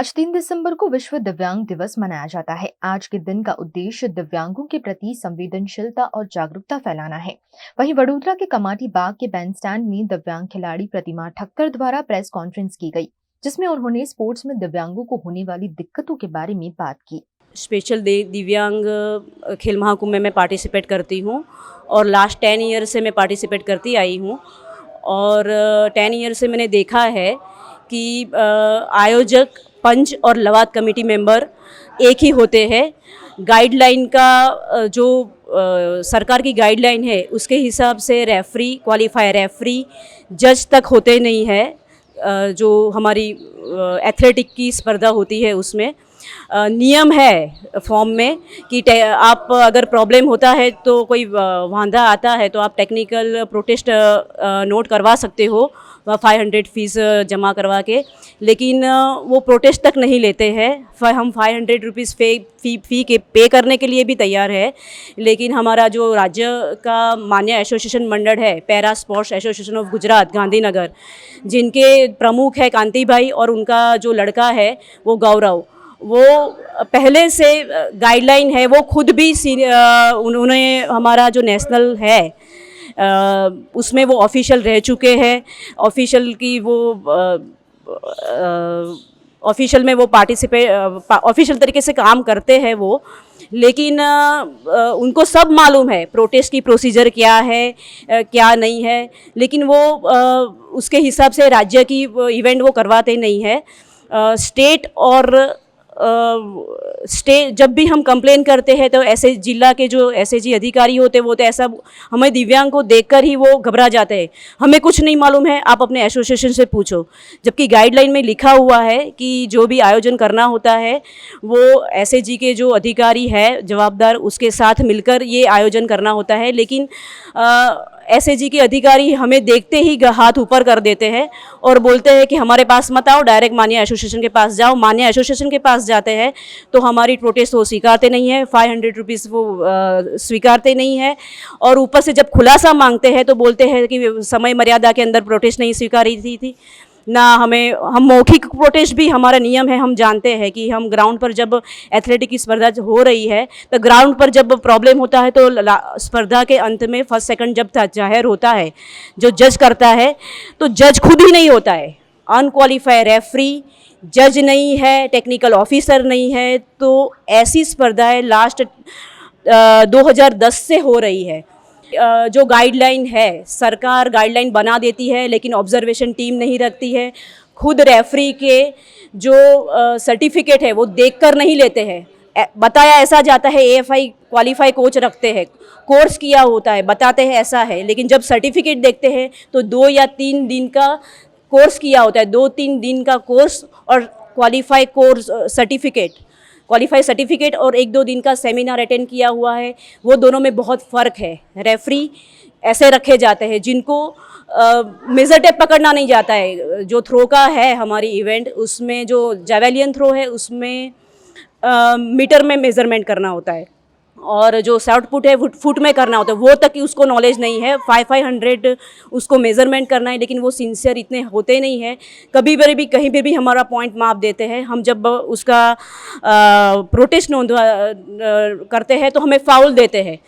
आज 3 दिसंबर को विश्व दिव्यांग दिवस मनाया जाता है। आज के दिन का उद्देश्य दिव्यांगों के प्रति संवेदनशीलता और जागरूकता फैलाना है। वहीं वडोदरा के कमाटी बाग के बैंडस्टैंड में दिव्यांग खिलाड़ी प्रतिमा ठक्कर द्वारा प्रेस कॉन्फ्रेंस की गई, जिसमें उन्होंने स्पोर्ट्स में दिव्यांगों को होने वाली दिक्कतों के बारे में बात की। स्पेशल दिव्यांग खेल महाकुंभ में मैं पार्टिसिपेट करती हूँ और लास्ट 10 ईयर से मैं पार्टिसिपेट करती आई हूँ। और 10 ईयर से मैंने देखा है कि आयोजक, पंच और लवाद कमेटी मेंबर एक ही होते हैं। गाइडलाइन का जो सरकार की गाइडलाइन है उसके हिसाब से रेफरी, क्वालिफायर रेफरी, जज तक होते नहीं है। जो हमारी एथलेटिक की स्पर्धा होती है उसमें नियम है फॉर्म में कि आप अगर प्रॉब्लम होता है तो कोई वांधा आता है तो आप टेक्निकल प्रोटेस्ट नोट करवा सकते हो 500 फीस जमा करवा के, लेकिन वो प्रोटेस्ट तक नहीं लेते हैं। हम 500 रुपीज़ फ़ी के पे करने के लिए भी तैयार है, लेकिन हमारा जो राज्य का मान्य एसोसिएशन मंडल है, para sports association of Gujarat Gandhinagar, जिनके प्रमुख है कांति भाई और उनका जो लड़का है वो गौरव, वो पहले से गाइडलाइन है, वो खुद भी उन्होंने हमारा जो नेशनल है उसमें वो ऑफिशियल रह चुके हैं। ऑफिशियल की वो ऑफिशियल में वो ऑफिशियल तरीके से काम करते हैं वो, लेकिन उनको सब मालूम है प्रोटेस्ट की प्रोसीजर क्या है क्या नहीं है, लेकिन वो उसके हिसाब से राज्य की इवेंट वो करवाते नहीं है। स्टेट और जब भी हम कंप्लेन करते हैं तो ऐसे जिला के जो एसएजी अधिकारी होते हैं वो तो ऐसा हमें दिव्यांग को देखकर ही वो घबरा जाते हैं, हमें कुछ नहीं मालूम है, आप अपने एसोसिएशन से पूछो। जबकि गाइडलाइन में लिखा हुआ है कि जो भी आयोजन करना होता है वो एसएजी के जो अधिकारी है जवाबदार, उसके साथ मिलकर ये आयोजन करना होता है। लेकिन एसएजी के अधिकारी हमें देखते ही हाथ ऊपर कर देते हैं और बोलते हैं कि हमारे पास मत आओ, डायरेक्ट मान्य एसोसिएशन के पास जाओ। मान्य एसोसिएशन के पास जाते हैं तो हमारी प्रोटेस्ट वो स्वीकारते नहीं है, 500 रुपीज़ वो स्वीकारते नहीं है, और ऊपर से जब खुलासा मांगते हैं तो बोलते हैं कि समय मर्यादा के अंदर प्रोटेस्ट नहीं स्वीकारी थी ना। हम मौखिक प्रोटेस्ट भी हमारा नियम है। हम जानते हैं कि हम ग्राउंड पर जब एथलेटिक की स्पर्धा हो रही है तो ग्राउंड पर जब प्रॉब्लम होता है तो स्पर्धा के अंत में फर्स्ट सेकंड जब जाहिर होता है, जो जज करता है तो जज खुद ही नहीं होता है, अनक्वालिफाइड रेफरी, जज नहीं है, टेक्निकल ऑफिसर नहीं है। तो ऐसी स्पर्धाएं लास्ट 2010 से हो रही है। जो गाइडलाइन है, सरकार गाइडलाइन बना देती है लेकिन ऑब्जर्वेशन टीम नहीं रखती है। खुद रेफरी के जो सर्टिफिकेट है वो देखकर नहीं लेते हैं। बताया ऐसा जाता है एएफआई क्वालिफाई कोच रखते हैं, कोर्स किया होता है, बताते हैं ऐसा है, लेकिन जब सर्टिफिकेट देखते हैं तो 2 या 3 दिन का कोर्स किया होता है, 2-3 दिन का कोर्स और क्वालिफाई कोर्स सर्टिफिकेट और 1-2 दिन का सेमिनार अटेंड किया हुआ है, वो दोनों में बहुत फ़र्क है। रेफरी ऐसे रखे जाते हैं जिनको मेजर टेप पकड़ना नहीं जाता है। जो थ्रो का है हमारी इवेंट, उसमें जो जैवलियन थ्रो है उसमें मीटर में मेज़रमेंट करना होता है और जो शॉर्ट पुट है फुट में करना होता है, वो तक की उसको नॉलेज नहीं है। 500 उसको मेज़रमेंट करना है, लेकिन वो सिंसियर इतने होते नहीं हैं। कभी भी कहीं पे भी हमारा पॉइंट माप देते हैं। हम जब उसका प्रोटेस्ट करते हैं तो हमें फाउल देते हैं।